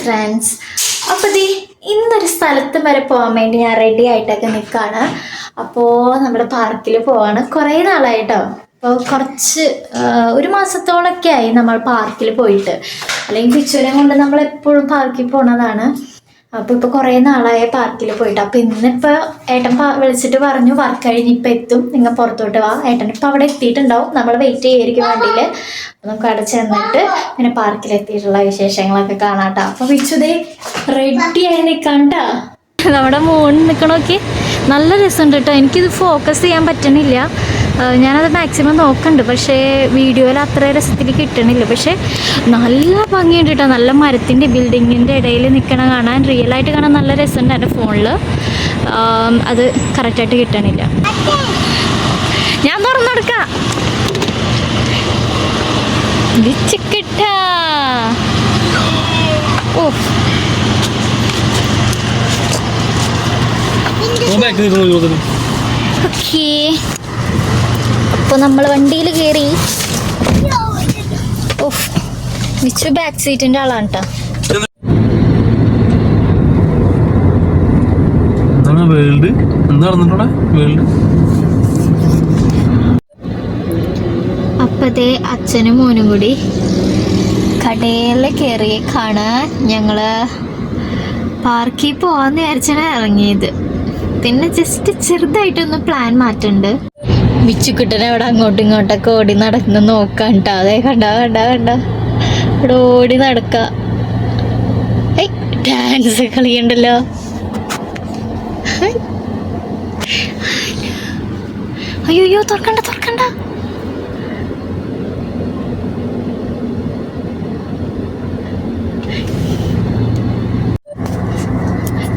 Friends, അപ്പോൾ ഇന്നൊരു സ്ഥലത്ത് വരെ പോകാൻ വേണ്ടി ഞാൻ റെഡി ആയിട്ടൊക്കെ നിൽക്കുകയാണ്. അപ്പോൾ നമ്മുടെ പാർക്കിൽ പോവാണ്. കുറേ നാളായിട്ടോ, അപ്പോൾ ഒരു മാസത്തോളമൊക്കെ ആയി നമ്മൾ പാർക്കിൽ പോയിട്ട്. അല്ലെങ്കിൽ പിച്ചുവിനെ കൊണ്ട് നമ്മൾ എപ്പോഴും പാർക്കിൽ പോണതാണ്. അപ്പോൾ ഇപ്പോൾ കുറേ നാളായ പാർക്കിൽ പോയിട്ട്. അപ്പോൾ ഇന്നിപ്പോൾ ഏട്ടൻ വിളിച്ചിട്ട് പറഞ്ഞു വർക്ക് കഴിഞ്ഞ് ഇപ്പം എത്തും, നിങ്ങൾ പുറത്തോട്ട് വാ. ഏട്ടൻ ഇപ്പം അവിടെ എത്തിയിട്ടുണ്ടാവും, നമ്മൾ വെയിറ്റ് ചെയ്യായിരിക്കും വണ്ടിയിൽ. അപ്പോൾ നമുക്ക് അവിടെ ചെന്നിട്ട് പിന്നെ പാർക്കിലെത്തിയിട്ടുള്ള വിശേഷങ്ങളൊക്കെ കാണാട്ടോ. അപ്പോൾ പിച്ചുതേ റെഡിയായി നിൽക്കണ്ട. നമ്മുടെ മോൻ നിൽക്കണമൊക്കെ നല്ല രസമുണ്ട് കേട്ടോ. എനിക്കിത് ഫോക്കസ് ചെയ്യാൻ പറ്റണില്ല, ഞാനത് മാക്സിമം നോക്കുന്നുണ്ട്. പക്ഷേ വീഡിയോയിൽ അത്ര രസത്തിൽ കിട്ടണില്ല. പക്ഷേ നല്ല ഭംഗിയുണ്ട് കേട്ടോ. നല്ല മരത്തിൻ്റെ ബിൽഡിങ്ങിൻ്റെ ഇടയിൽ നിൽക്കണ കാണാൻ, റിയലായിട്ട് കാണാൻ നല്ല രസമുണ്ട്. എൻ്റെ ഫോണിൽ അത് കറക്റ്റായിട്ട് കിട്ടണില്ല. ഞാൻ തുറന്നു കൊടുക്കാം. കിട്ടാ ഓ ഓക്കേ. അപ്പോൾ നമ്മൾ വണ്ടിയിൽ കയറി. ഓഫ്, മിച്ചു ബാക്ക് സീറ്റിൻ്റെ ആളാണ് കേട്ടോ. അപ്പതേ അച്ഛനും മോനും കൂടി കടയിൽ കയറി കാണാൻ ഞങ്ങള് പാർക്കിൽ പോവാന്ന് വിചാരിച്ചാണ് ഇറങ്ങിയത്. പിന്നെ ജസ്റ്റ് ചെറുതായിട്ടൊന്ന് പ്ലാൻ മാറ്റുന്നുണ്ട്. മിച്ചുക്കുട്ടനെ അവിടെ അങ്ങോട്ടും ഇങ്ങോട്ടൊക്കെ ഓടി നടക്കുന്ന നോക്കാം കേട്ടോ. അതേ കണ്ട ഇവിടെ ഓടി നടക്ക. ഡാൻസ് കളിയുണ്ടല്ലോ. അയ്യോ തുറക്കണ്ട.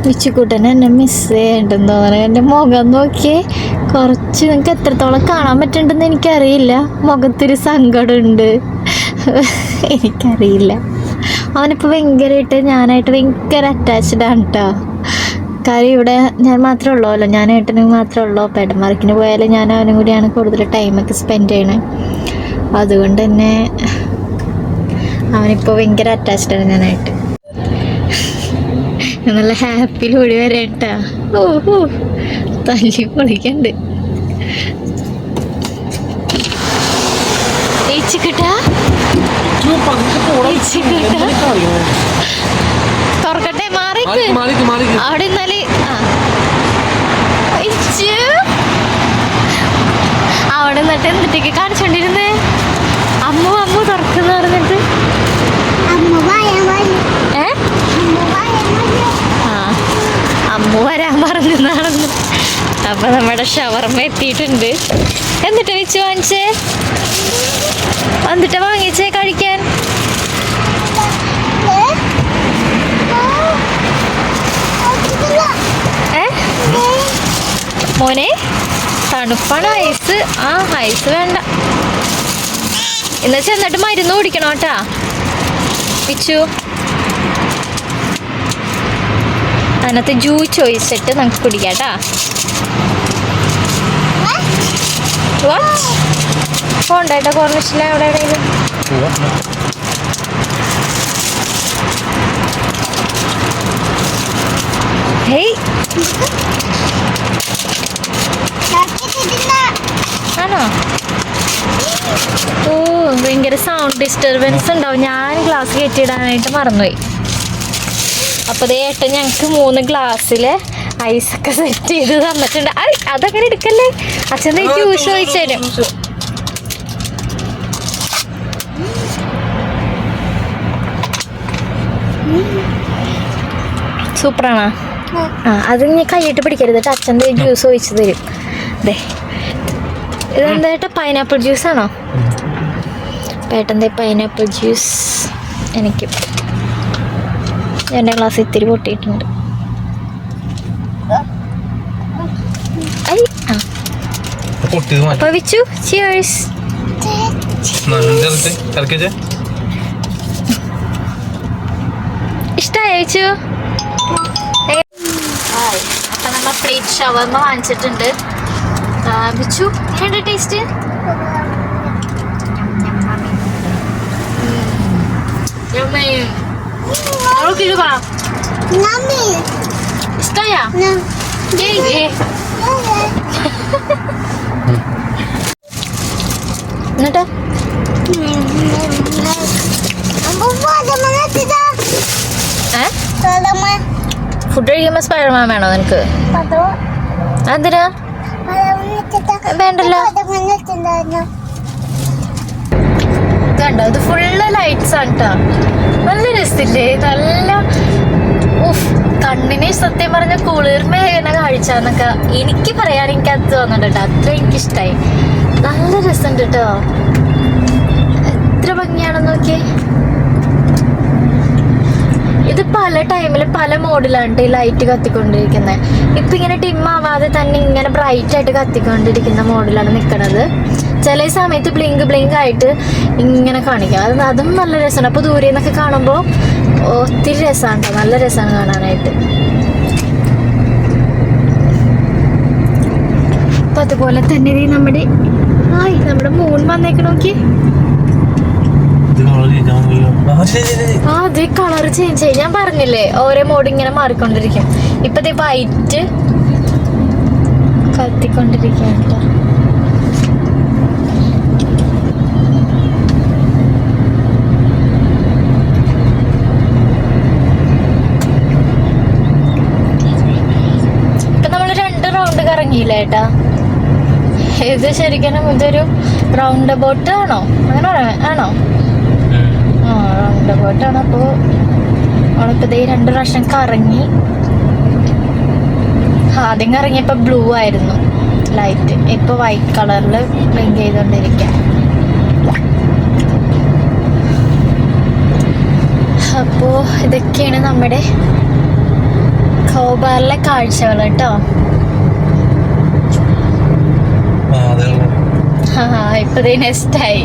മിച്ചുക്കുട്ടൻ എന്നെ മിസ് ചെയ്യണ്ടെന്ന് തോന്നണ. എൻ്റെ മുഖം നോക്കിയേ, കുറച്ച് നിങ്ങൾക്ക് എത്രത്തോളം കാണാൻ പറ്റുന്നുണ്ടെന്ന് എനിക്കറിയില്ല. മുഖത്തൊരു സങ്കടമുണ്ട്, എനിക്കറിയില്ല. അവനിപ്പോൾ ഭയങ്കരമായിട്ട് ഞാനായിട്ട് ഭയങ്കര അറ്റാച്ച്ഡാണ് കേട്ടോ. കാര്യം ഇവിടെ ഞാൻ മാത്രമേ ഉള്ളൂല്ലോ, ഞാൻ ഏട്ടനും മാത്രമേ ഉള്ളൂ. അപ്പോൾ ഏട്ടന്മാർക്കിന് പോയാലും ഞാൻ അവനും കൂടിയാണ് കൂടുതൽ ടൈമൊക്കെ സ്പെൻഡ് ചെയ്യണത്. അതുകൊണ്ട് തന്നെ അവനിപ്പോൾ ഭയങ്കര അറ്റാച്ച്ഡാണ് ഞാനായിട്ട്. നല്ല ഹാപ്പിയിൽ ഓടി വരേട്ടാ. ഓഹോ, തല്ലി പൊളിക്കണ്ട്. തുറക്കട്ടെ, അവിടെ ഇന്നാല് അവിടെ നിന്നിട്ട് എന്നിട്ടേക്ക് കാണിച്ചോണ്ടിരുന്നേ. അമ്മു തുറക്കുന്ന പറഞ്ഞിട്ട് അമ്മു വരാൻ പറഞ്ഞാണെന്ന്. അപ്പൊ നമ്മുടെ ഷവർമ്മ എത്തിയിട്ടുണ്ട്. എന്നിട്ട് വെച്ച് വാങ്ങിച്ചേ, എന്നിട്ട് വാങ്ങിച്ചേ കഴിക്കാൻ. മോനെ തണുപ്പാണ്. ഐസ് വേണ്ട. എന്നുവെച്ചാൽ എന്നിട്ട് മരുന്ന് കുടിക്കണം കേട്ടാ പിച്ചു. അതിനകത്ത് ജ്യൂസ് ചോദിച്ചിട്ട് നമുക്ക് കുടിക്കാം കേട്ടാ. പോണ്ടേട്ടാ കോർണിഷില എവിടെ എവിടെയെങ്കിലും. ഹേയ് ആണോ? ഓ, ഭയങ്കര സൗണ്ട് ഡിസ്റ്റർബൻസ് ഉണ്ടാവും. ഞാൻ ഗ്ലാസ് കയറ്റിയിടാനായിട്ട് മറന്നുപോയി. അപ്പോൾ അതേ ഏട്ടൻ ഞങ്ങൾക്ക് 3 ഗ്ലാസ്സിൽ ഐസൊക്കെ സെറ്റ് ചെയ്ത് തന്നിട്ടുണ്ട്. അതങ്ങനെ എടുക്കല്ലേ, അച്ഛൻ ജ്യൂസ് ചോദിച്ചു തരും. സൂപ്പറാണോ? അത് ഞാൻ കൈയിട്ട് പിടിക്കരുത് കേട്ടോ. അച്ഛൻ്റെ ജ്യൂസ് ഒഴിച്ചു തരും. അതെ, ഇതെന്താ പൈനാപ്പിൾ ജ്യൂസാണോ? ഏട്ടൻ്റെ പൈനാപ്പിൾ ജ്യൂസ് എനിക്ക്. എൻ്റെ ഗ്ലാസ് ഇത്തിരി പൊട്ടിയിട്ടുണ്ട്. അപ്പോൾ വിച്ചു ചിയേഴ്സ്. ഇഷ്ടമായി വിച്ചു? അപ്പം നമ്മൾ പ്ലേറ്റ് ഷവർമ്മ വാങ്ങിച്ചിട്ടുണ്ട്. വിച്ചു എങ്ങനെയുണ്ട് ടേസ്റ്റ്? Yummy. ഇഷ്ടായാ എന്നിട്ട് ഫുഡ് കഴിക്കുമ്പോ സ്പൈഡർമാൻ വേണോ നിനക്ക്? എന്തിനാ വേണ്ടല്ലോ. കണ്ടോ ഇത് ഫുള്ള് ലൈറ്റ്സ് ആണ് കേട്ടോ. നല്ല രസമില്ലേ? നല്ല കണ്ണിന് സത്യം പറഞ്ഞ കുളിർമേന കാഴ്ചന്നൊക്കെ എനിക്ക് പറയാൻ എനിക്കത് തോന്നുന്നുണ്ട് കേട്ടോ. അത്ര എനിക്കിഷ്ടായി. നല്ല രസമുണ്ട് കേട്ടോ. എത്ര ഭംഗിയാണെന്ന് നോക്കിയേ. ഇത് പല ടൈമിൽ പല മോഡിലാണ് ഈ ലൈറ്റ് കത്തിക്കൊണ്ടിരിക്കുന്നത്. ഇപ്പൊ ഇങ്ങനെ ഡിമ്മാവാതെ തന്നെ ഇങ്ങനെ ബ്രൈറ്റ് ആയിട്ട് കത്തിക്കൊണ്ടിരിക്കുന്ന മോഡിലാണ് നിൽക്കുന്നത്. ചില സമയത്ത് ബ്ലിങ്ക് ആയിട്ട് ഇങ്ങനെ കാണിക്കാം. അതും നല്ല രസമാണ്. അപ്പൊ ദൂരെ നിന്നൊക്കെ കാണുമ്പോൾ ഒത്തിരി രസമാണ്. നല്ല രസമാണ് കാണാനായിട്ട്. അപ്പൊ അതുപോലെ തന്നെ നമ്മുടെ മൂൺ വന്നേക്ക് നോക്കി. അത് കളർ ചേഞ്ച് ആയി. ഞാൻ പറഞ്ഞില്ലേ ഓരോ മോഡ് ഇങ്ങനെ മാറിക്കൊണ്ടിരിക്കും. ഇപ്പത്തെ വൈറ്റ് കത്തിക്കൊണ്ടിരിക്കുക. ഇപ്പൊ നമ്മള് 2 റൗണ്ട് കറങ്ങിയില്ലേ ഏട്ടാ. ഇത് ശരിക്കും ഇതൊരു റൗണ്ട് ബോട്ട് ആണോ? അങ്ങനെ ആണോ? റൗണ്ട് ബോട്ടാണ്. അപ്പോൾ നമ്മളിപ്പോൾ 2 പ്രാവശ്യം കറങ്ങി. ആദ്യം കറങ്ങിയപ്പോൾ ബ്ലൂ ആയിരുന്നു ലൈറ്റ്. ഇപ്പോൾ വൈറ്റ് കളറിൽ ബ്ലിങ്ക് ചെയ്തുകൊണ്ടിരിക്കാം. അപ്പോൾ ഇതൊക്കെയാണ് നമ്മുടെ ഖോബാറിലെ കാഴ്ചകൾ കേട്ടോ. ഇപ്പൊ നെക്സ്റ്റായി.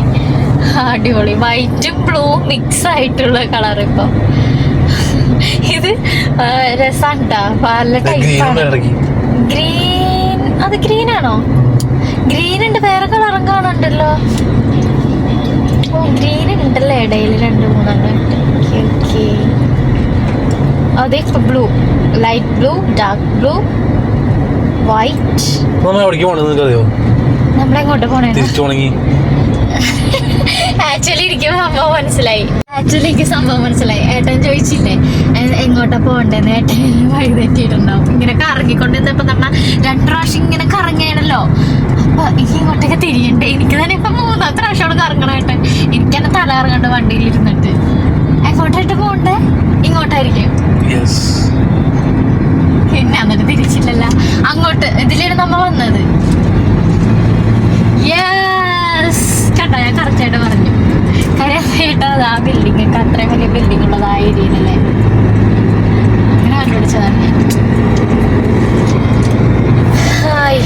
അടിപൊളി വൈറ്റും ബ്ലൂ മിക്സ് ആയിട്ടുള്ള കളർ. ഇപ്പൊ ഇത് രസാണ് ട്ടോ. പല ടൈപ്പാണ്. ഗ്രീൻ, അത് ഗ്രീൻ ആണോ? ഗ്രീൻ ഉണ്ട്, വേറെ കളറും കാണുന്നുണ്ടല്ലോ. ഓ ഗ്രീൻ ഉണ്ടല്ലേ ഇടയിൽ 2-3 ഓക്കെ. അതെ ഇപ്പൊ blue, light blue, dark blue, white. നമ്മളെങ്ങോട്ട് പോണേ? ആക്ച്വലി എനിക്ക് സംഭവം മനസ്സിലായി. ഏട്ടൻ ചോദിച്ചില്ലേ എങ്ങോട്ടാ പോകണ്ടേന്ന്. ഏട്ടൻ വഴി തെറ്റിയിട്ടുണ്ടാവും. ഇങ്ങനെ കറങ്ങിക്കൊണ്ടിരുന്നപ്പോ നമ്മ 2 പ്രാവശ്യം ഇങ്ങനെ കറങ്ങിയാണല്ലോ. അപ്പൊ എനിക്ക് ഇങ്ങോട്ടൊക്കെ തിരിയണ്ടേ. എനിക്ക് തന്നെ ഇപ്പൊ 3ാമത്തെ പ്രാവശ്യമാണ് കറങ്ങണം ഏട്ടൻ. എനിക്ക് തന്നെ തല കറങ്ങണ്ട് വണ്ടിയിൽ ഇരുന്നിട്ട്. എങ്ങോട്ടായിട്ട് പോകണ്ടേ? ഇങ്ങോട്ടായിരിക്കും. പിന്നെ എന്നിട്ട് തിരിച്ചില്ലല്ലോ. അങ്ങോട്ട് ഇതിലാണ് നമ്മ വന്നത്. കണ്ടോ ഞാൻ കറക്റ്റായിട്ട് പറഞ്ഞു. കാര്യം ചേട്ടാ ആ ബിൽഡിംഗ് ഒക്കെ അത്രയും വലിയ ബിൽഡിംഗ് ഉള്ളത് ആ ഏരിയയിലല്ലേ. അങ്ങനെ കണ്ടുപിടിച്ചതാണ്. ഹായ്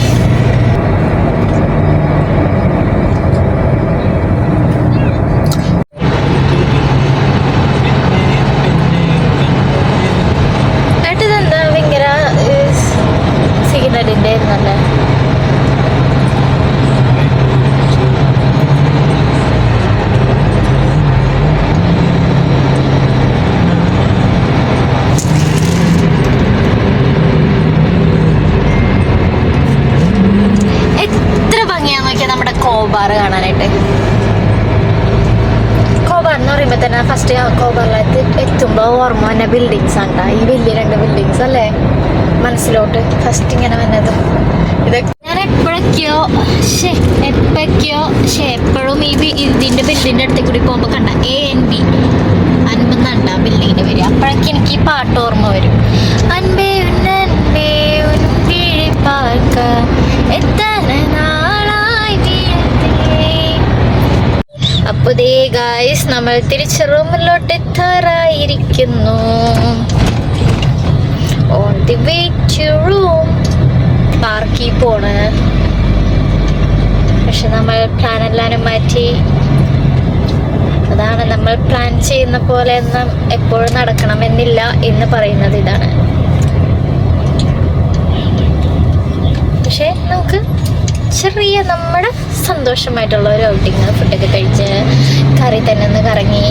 ഏട്ടിതെന്താ ഭയങ്കര സിഗ്നലിൻ്റെ ആയിരുന്നല്ലേ. ഖോബാർ കാണാനായിട്ട്. ഖോബാർ എന്ന് പറയുമ്പോൾ തന്നെ ഫസ്റ്റ് ഖോബാറിലേക്ക് എത്തുമ്പോൾ ഓർമ്മ തന്നെ ബിൽഡിങ്സ് ആണ്. ഈ വലിയ 2 ബിൽഡിങ്സ് അല്ലേ മനസ്സിലോട്ട് ഫസ്റ്റ് ഇങ്ങനെ വന്നത്. ഇതൊക്കെ ഞാൻ എപ്പോഴൊക്കെയോ എപ്പോഴും ഇതിൻ്റെ ബിൽഡിങ്ങിൻ്റെ അടുത്തേക്ക് കൂടി പോകുമ്പോൾ കണ്ട ANB അൻപെന്നാണ്ട ബിൽഡിങ്ങിൻ്റെ വരിക. അപ്പോഴൊക്കെ എനിക്ക് ഈ പാട്ട് ഓർമ്മ വരും. അൻപേ നൻപേ പാർക്ക എത്ര അപ്പൊ ദേ ഗായ്സ് നമ്മൾ തിരിച്ച് റൂമിലോട്ട് എത്താറായിരിക്കുന്നു. On the way to room. പാർക്കിൽ പോണ്. പക്ഷെ നമ്മൾ പ്ലാൻ എല്ലാവരും മാറ്റി. അതാണ് നമ്മൾ പ്ലാൻ ചെയ്യുന്ന പോലെ ഒന്നും എപ്പോഴും നടക്കണമെന്നില്ല എന്ന് പറയുന്നത് ഇതാണ്. പക്ഷെ നമുക്ക് ചെറിയ നമ്മുടെ സന്തോഷമായിട്ടുള്ള ഒരു ഔട്ടിങ്. ഫുഡൊക്കെ കഴിച്ച് കറി തന്നെ ഒന്ന് കറങ്ങി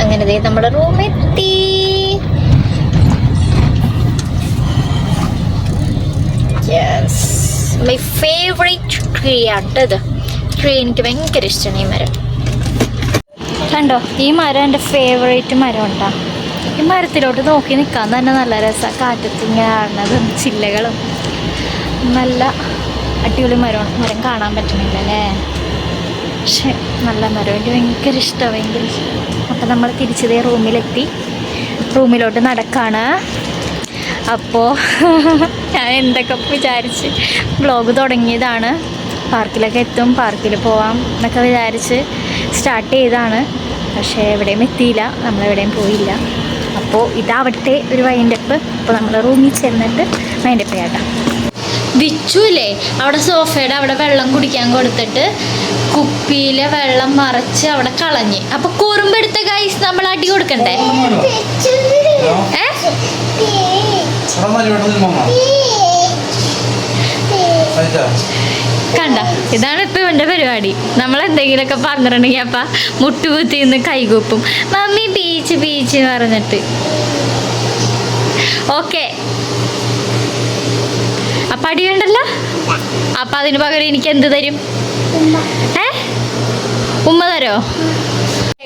അങ്ങനെ നമ്മുടെ റൂമെത്തി. യെസ്, മൈ ഫേവറേറ്റ് ട്രീ ആട്ടത്. ട്രീ എനിക്ക് ഭയങ്കര ഇഷ്ടമാണ് ഈ മരം. കണ്ടോ, ഈ മരം എൻ്റെ ഫേവറേറ്റ് മരം ഉണ്ടാ. ഈ മരത്തിലോട്ട് നോക്കി നിൽക്കാൻ തന്നെ നല്ല രസമാണ്. കാറ്റത്ത് ഇങ്ങനെ ആടുന്നതും ചില്ലകളും നല്ല അടിപൊളി മരമാണ്. മരം കാണാൻ പറ്റുന്നില്ല അല്ലേ, പക്ഷെ നല്ല മരം. എനിക്ക് ഭയങ്കര ഇഷ്ടമാണ്, ഭയങ്കര ഇഷ്ടം. അപ്പം നമ്മൾ തിരിച്ചതേ റൂമിലെത്തി. റൂമിലോട്ട് നടക്കാണ്. അപ്പോൾ ഞാൻ എന്തൊക്കെ വിചാരിച്ച് വ്ളോഗ് തുടങ്ങിയതാണ്. പാർക്കിലൊക്കെ എത്തും, പാർക്കിൽ പോവാം എന്നൊക്കെ വിചാരിച്ച് സ്റ്റാർട്ട് ചെയ്തതാണ്. പക്ഷേ എവിടെയും എത്തിയില്ല, നമ്മളെവിടെയും പോയില്ല. അപ്പോൾ ഇതാവട്ടെ ഒരു വൈൻഡപ്പ്. അപ്പോൾ നമ്മൾ റൂമിൽ ചെന്നിട്ട് വൈൻഡപ്പ് ചെയ്യാട്ടോ. വിച്ചുല്ലേ അവിടെ സോഫയുടെ അവിടെ വെള്ളം കുടിക്കാൻ കൊടുത്തിട്ട് കുപ്പിയിലെ വെള്ളം മറച്ച് അവിടെ കളഞ്ഞ്. അപ്പോൾ കുറുമ്പെടുത്ത ഗൈസ് നമ്മൾ അടി കൊടുക്കണ്ടേ? കണ്ട, ഇതാണ് ഇപ്പം ഇവൻ്റെ പരിപാടി. നമ്മളെന്തെങ്കിലുമൊക്കെ പറഞ്ഞിട്ടുണ്ടെങ്കിൽ അപ്പം മുട്ടുകുത്തി നിന്ന് കൈകൂപ്പും. മമ്മി ബീച്ച് ബീച്ച് എന്ന് പറഞ്ഞിട്ട്. ഓക്കെ, അപ്പം അടി വേണ്ടല്ലോ. അപ്പം അതിന് പകരം എനിക്ക് എന്ത് തരും? ഉമ്മ തരോ?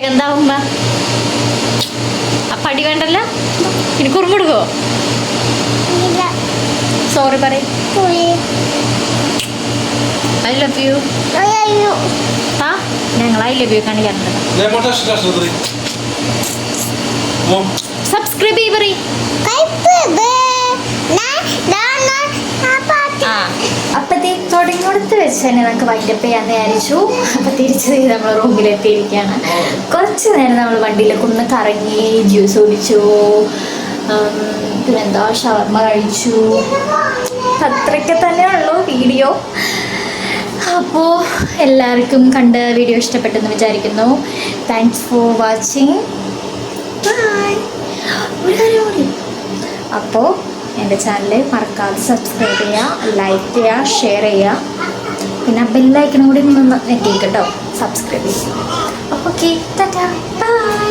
എന്താ ഉമ്മ? അപ്പം അടി വേണ്ടല്ലോ. ഇനി കുറുമ്പെടുക്കോ? സോറി പറയും. I love you. ആ, ഞങ്ങൾ ഐ ലവ് യു കാണിക്കാറുണ്ട്. സബ്സ്ക്രൈബ് ചെയ്യ്. അപ്പത്തേ തുടങ്ങിയോടത്ത് വെച്ച് തന്നെ നമുക്ക് വൈൻഡപ്പ് ചെയ്യാന്ന് വിചാരിച്ചു. അപ്പം തിരിച്ച് നമ്മൾ റൂമിലെത്തിയിരിക്കുകയാണ്. കുറച്ച് നേരം നമ്മൾ വണ്ടിയിലൊക്കെ ഒന്ന് കറങ്ങി, ജ്യൂസ് കുടിച്ചു, പിന്നെന്താ ഷവർമ കഴിച്ചു. അത്രയ്ക്ക് തന്നെ ഉള്ളൂ വീഡിയോ. അപ്പോൾ എല്ലാവർക്കും കണ്ട് വീഡിയോ ഇഷ്ടപ്പെട്ടെന്ന് വിചാരിക്കുന്നു. Thanks for watching. ബൈ. അപ്പോൾ എൻ്റെ ചാനൽ മറക്കാതെ സബ്സ്ക്രൈബ് ചെയ്യുക, ലൈക്ക് ചെയ്യുക, ഷെയർ ചെയ്യുക. പിന്നെ ബെല്ലൈക്കണും കൂടി ഒന്ന് നെറ്റിയിൽ കേട്ടോ, സബ്സ്ക്രൈബ് ചെയ്യുക. Okay, tata, by.